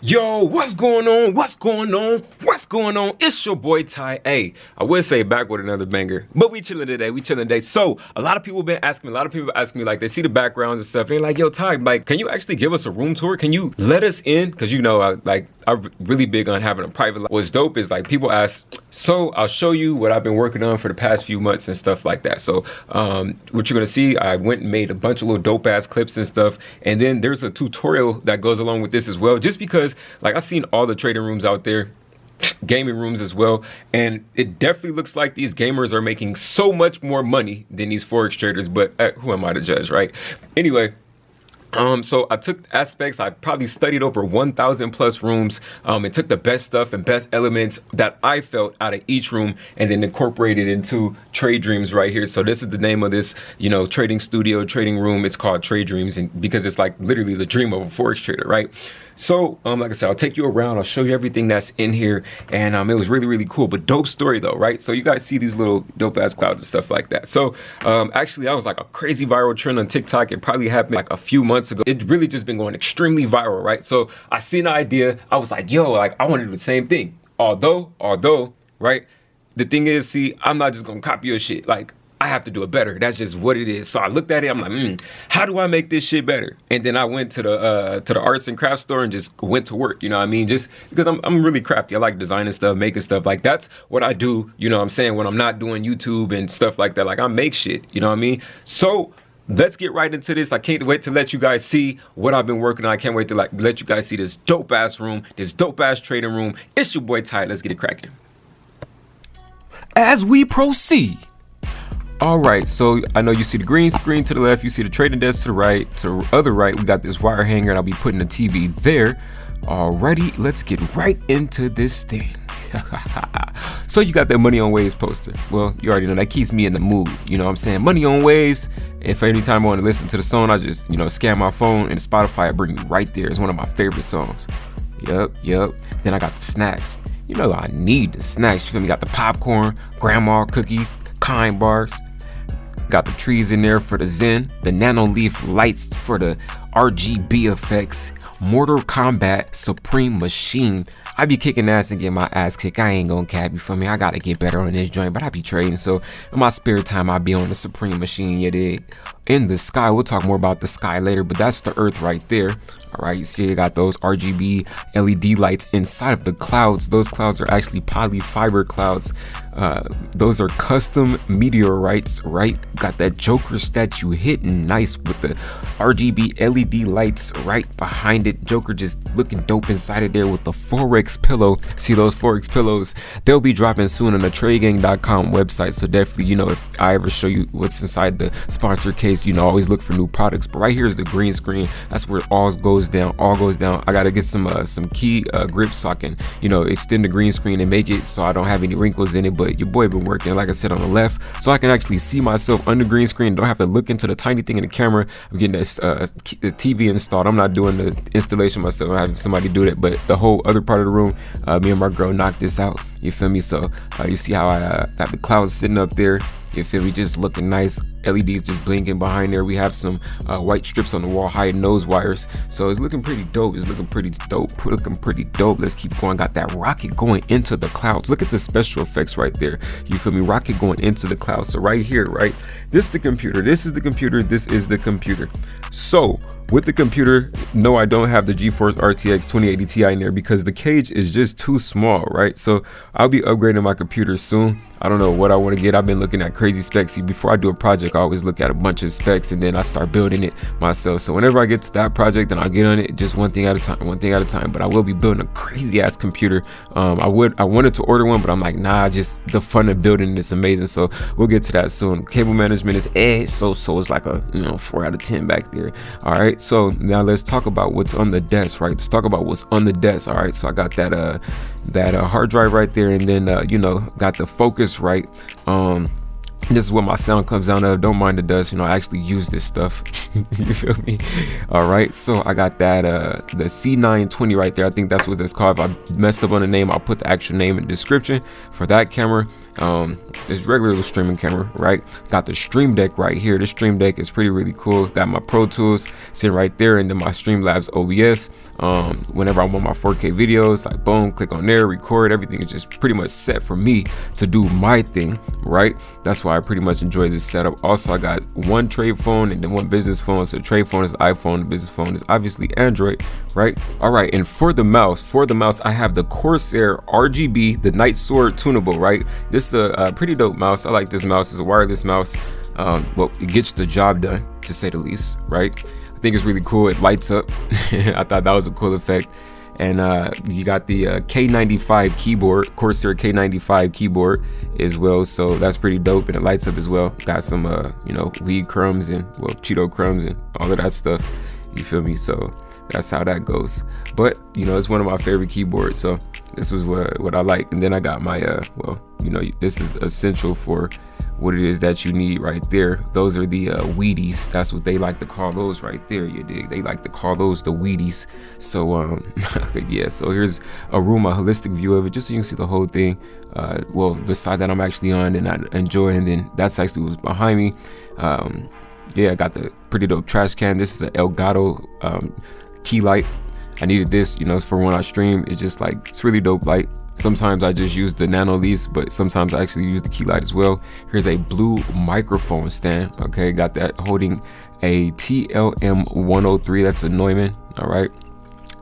Yo, what's going on? What's going on? What's going on? It's your boy Ty. Hey, I would say back with another banger, but we chilling today. So a lot of people been asking me, like, they see the backgrounds and stuff, and they're like, yo, Ty, like, can you actually give us a room tour? Can you let us in? Because you know, I'm really big on having a private life. What's dope is, like, people ask, so I'll show you what I've been working on for the past few months and stuff like that. So what you're gonna see, I went and made a bunch of little dope ass clips and stuff, and then there's a tutorial that goes along with this as well, just because, like, I've seen all the trading rooms out there, gaming rooms as well, and it definitely looks like these gamers are making so much more money than these Forex traders, but who am I to judge, right? Anyway, so I took aspects, I probably studied over 1,000 plus rooms, and took the best stuff and best elements that I felt out of each room and then incorporated into Trade Dreams right here. So this is the name of this, you know, trading studio, trading room. It's called Trade Dreams, and because it's like literally the dream of a Forex trader, right? So like I said, I'll take you around, I'll show you everything that's in here, and it was really cool, but dope story though, right? So you guys see these little dope ass clouds and stuff like that. So actually that was like a crazy viral trend on TikTok. It probably happened like a few months ago. It really just been going extremely viral, right? So I seen the idea, I was like, yo, like, I want to do the same thing. Although, right? The thing is, see, I'm not just gonna copy your shit. Like, I have to do it better. That's just what it is. So I looked at it, I'm like, how do I make this shit better? And then I went to the arts and crafts store and just went to work, you know what I mean? Just because I'm really crafty. I like designing stuff, making stuff. Like, that's what I do, you know what I'm saying, when I'm not doing YouTube and stuff like that. Like, I make shit, you know what I mean? So let's get right into this. I can't wait to let you guys see what I've been working on. I can't wait to let you guys see this dope ass room, this dope ass trading room. It's your boy Ty. Let's get it cracking. As we proceed, all right, so I know you see the green screen to the left, you see the trading desk to the right, to the other right, we got this wire hanger, and I'll be putting the TV there. Alrighty, let's get right into this thing. So you got that Money on Waves poster. Well, you already know that keeps me in the mood. You know what I'm saying? Money on Waves. If anytime I want to listen to the song, I just, you know, scan my phone and Spotify bring me right there. It's one of my favorite songs. Yup. Then I got the snacks. You know I need the snacks. You feel me? Got the popcorn, grandma cookies, kind bars. Got the trees in there for the zen, the nano leaf lights for the RGB effects, Mortal Kombat Supreme Machine. I be kicking ass and getting my ass kicked. I ain't gonna cap, you feel me? I gotta get better on this joint, but I be trading, so in my spare time I be on the Supreme Machine, you dig? In the sky, we'll talk more about the sky later, but that's the earth right there. All right, you see you got those RGB LED lights inside of the clouds. Those clouds are actually polyfiber clouds. Those are custom meteorites, right? Got that Joker statue hitting nice with the RGB LED lights right behind it. Joker just looking dope inside of there with the Forex pillow. See those Forex pillows? They'll be dropping soon on the TradeGang.com website. So definitely, you know, if I ever show you what's inside the sponsor case, you know, always look for new products. But right here is the green screen. That's where it all goes down. I gotta get some key grips so I can, you know, extend the green screen and make it so I don't have any wrinkles in it. But your boy been working, like I said, on the left, so I can actually see myself on the green screen. Don't have to look into the tiny thing in the camera. I'm getting this the TV installed. I'm not doing the installation myself. I'm having somebody do that. But the whole other part of the room, me and my girl knocked this out. You feel me? So you see how I have the clouds sitting up there. You feel me? Just looking nice. LEDs just blinking behind there. We have some white strips on the wall hiding those wires. So it's looking pretty dope. Let's keep going. Got that rocket going into the clouds. Look at the special effects right there. You feel me? Rocket going into the clouds. So right here, right? This is the computer. This is the computer. So with the computer, no, I don't have the GeForce RTX 2080 Ti in there because the cage is just too small, right? So I'll be upgrading my computer soon. I don't know what I want to get. I've been looking at crazy specs. See, before I do a project, I always look at a bunch of specs and then I start building it myself. So whenever I get to that project, then I'll get on it just one thing at a time. But I will be building a crazy ass computer. I wanted to order one, but I'm like, nah, just the fun of building it's amazing. So we'll get to that soon. Cable management is so it's like a 4 out of 10 back there. All right, so now let's talk about what's on the desk, right? Let's talk about what's on the desk. All right, so I got that hard drive right there, and then got the Focusrite. This is what my sound comes down of. Don't mind the dust, I actually use this stuff. You feel me? All right, so I got that the C920 right there. I think that's what it's called. If I messed up on the name, I'll put the actual name in the description for that camera. It's regular little streaming camera, right? Got the Stream Deck right here. The Stream Deck is really cool. Got my Pro Tools sitting right there, and then my Streamlabs OBS. Whenever I want my 4K videos, like boom, click on there, record. Everything is just pretty much set for me to do my thing, right? That's why I pretty much enjoy this setup. Also, I got one trade phone and then one business phone. So trade phone is iPhone, the business phone is obviously Android, right? All right, and for the mouse, I have the Corsair RGB, the Night Sword tunable, right? This is a pretty dope mouse. I like this mouse. It's a wireless mouse. Well, it gets the job done, to say the least, right? I think it's really cool. It lights up. I thought that was a cool effect. And you got the K95 keyboard, Corsair K95 keyboard as well, so that's pretty dope, and it lights up as well. Got some you know, weed crumbs and, well, Cheeto crumbs and all of that stuff, you feel me? So that's how that goes. But you know, it's one of my favorite keyboards, so this was what I like. And then I got my well, you know, this is essential for what it is that you need right there. Those are the Wheaties. That's what they like to call those right there, you dig? They like to call those the Wheaties. So yeah, so here's a holistic view of it, just so you can see the whole thing. Well, the side that I'm actually on and I enjoy, and then that's actually what's behind me. Yeah, I got the pretty dope trash can. This is the Elgato key light. I needed this, you know, for when I stream. It's just like, it's really dope light. Sometimes I just use the nano lease, but sometimes I actually use the key light as well. Here's a blue microphone stand. Okay, got that holding a TLM 103. That's a Neumann. All right,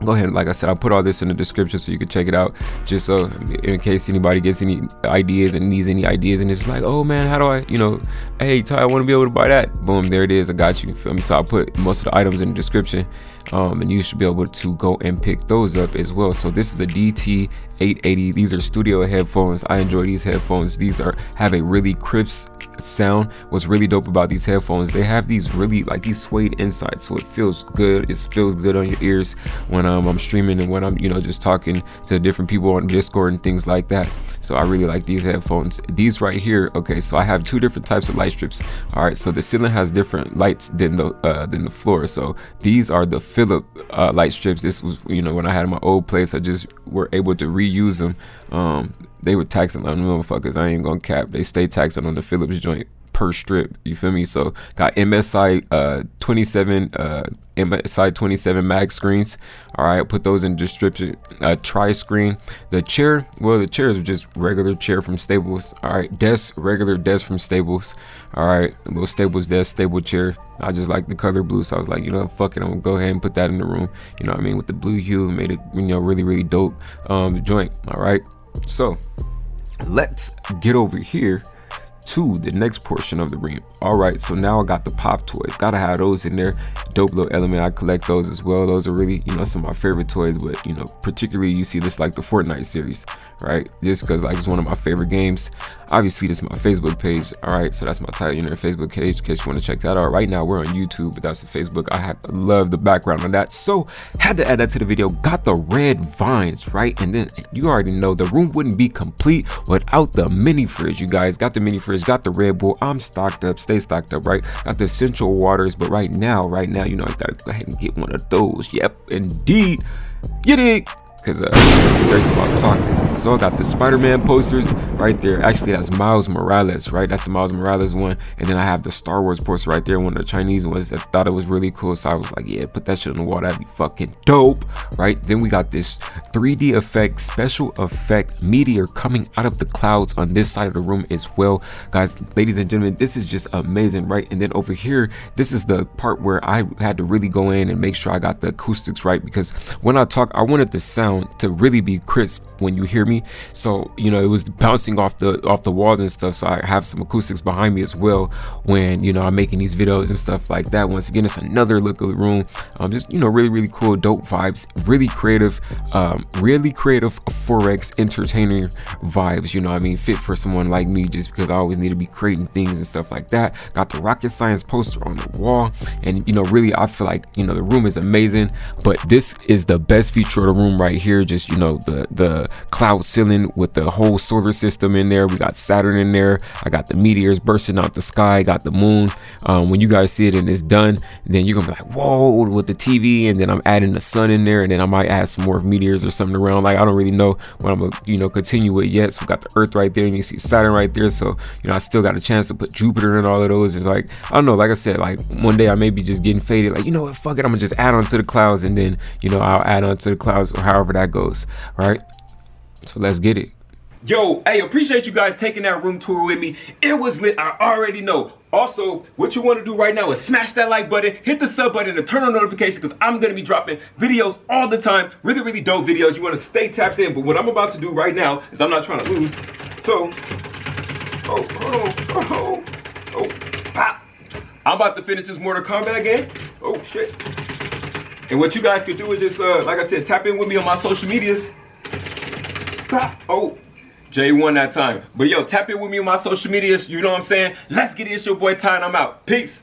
go ahead. Like I said, I'll put all this in the description so you can check it out, just so in case anybody gets any ideas and needs any ideas, and it's like, oh man, how do I, you know, hey Ty, I want to be able to buy that. Boom, there it is. I got you. Feel me? So I'll put most of the items in the description. And you should be able to go and pick those up as well. So this is a DT880. These are studio headphones. I enjoy these headphones. These have a really crisp sound. What's really dope about these headphones, they have these really, like, these suede insides, so it feels good. It feels good on your ears when I'm streaming and when I'm, you know, just talking to different people on Discord and things like that. So I really like these headphones. These right here, okay, so I have two different types of light strips. All right, so the ceiling has different lights than the floor. So these are the Philip light strips. This was, you know, when I had my old place, I just were able to reuse them. They were taxing on the motherfuckers. I ain't gonna cap. They stay taxing on the Philips joint per strip, you feel me? So got MSI 27 mag screens. All right, put those in description. Tri screen. The chair, well, the chairs are just regular chair from Staples. All right, desk, regular desk from Staples. All right, a little Staples desk, stable chair. I just like the color blue, so I was like, you know, fuck it, I'm gonna go ahead and put that in the room. You know what I mean? With the blue hue, made it, you know, really dope joint. All right, so let's get over here to the next portion of the room. All right, so now I got the pop toys. Gotta have those in there. Dope little element. I collect those as well. Those are really, you know, some of my favorite toys, but you know, particularly you see this like the Fortnite series, right? Just because like it's one of my favorite games. Obviously this is my Facebook page. All right, so that's my title, you know, Facebook page in case you want to check that out. Right now we're on YouTube, but that's the Facebook. I love the background on that, so had to add that to the video. Got the red vines, right? And then you already know the room wouldn't be complete without the mini fridge. You guys got the mini fridge, got the Red Bull. I'm stocked up, stay stocked up, right? Got the essential waters, but right now, you know, I gotta go ahead and get one of those. Yep, indeed. You dig? Because there's about talking. So I got the Spider-Man posters right there. Actually, that's Miles Morales, right? That's the Miles Morales one. And then I have the Star Wars poster right there, one of the Chinese ones that thought it was really cool. So I was like, yeah, put that shit on the wall. That'd be fucking dope, right? Then we got this 3D effect, special effect meteor coming out of the clouds on this side of the room as well. Guys, ladies and gentlemen, this is just amazing, right? And then over here, this is the part where I had to really go in and make sure I got the acoustics right, because when I talk, I wanted the sound to really be crisp when you hear me. So you know, it was bouncing off the walls and stuff, so I have some acoustics behind me as well when, you know, I'm making these videos and stuff like that. Once again, it's another look of the room. Just, you know, really cool, dope vibes, really creative Forex entertainer vibes, you know what I mean? Fit for someone like me, just because I always need to be creating things and stuff like that. Got the rocket science poster on the wall, and you know, really I feel like, you know, the room is amazing, but this is the best feature of the room right here. Just, you know, the cloud ceiling with the whole solar system in there. We got Saturn in there. I got the meteors bursting out the sky. Got the moon. When you guys see it and it's done, then you're gonna be like, whoa, with the TV. And then I'm adding the sun in there, and then I might add some more meteors or something around. Like, I don't really know what I'm gonna continue with yet. So we got the Earth right there, and you see Saturn right there. So I still got a chance to put Jupiter in all of those. It's like, I don't know, like I said, like one day I may be just getting faded, like, you know what, fuck it, I'm gonna just add on to the clouds, and then I'll add on to the clouds, or however that goes. Right, so let's get it. Yo, hey, appreciate you guys taking that room tour with me. It was lit, I already know. Also, what you want to do right now is smash that like button, hit the sub button, and turn on notifications, because I'm going to be dropping videos all the time. Really, really dope videos. You want to stay tapped in. But what I'm about to do right now is, I'm not trying to lose. So, pop. I'm about to finish this Mortal Kombat game. Oh, shit. And what you guys could do is just, like I said, tap in with me on my social medias. Pop. Oh. Jay won that time. But yo, tap in with me on my social medias. You know what I'm saying? Let's get it. It's your boy Ty, and I'm out. Peace.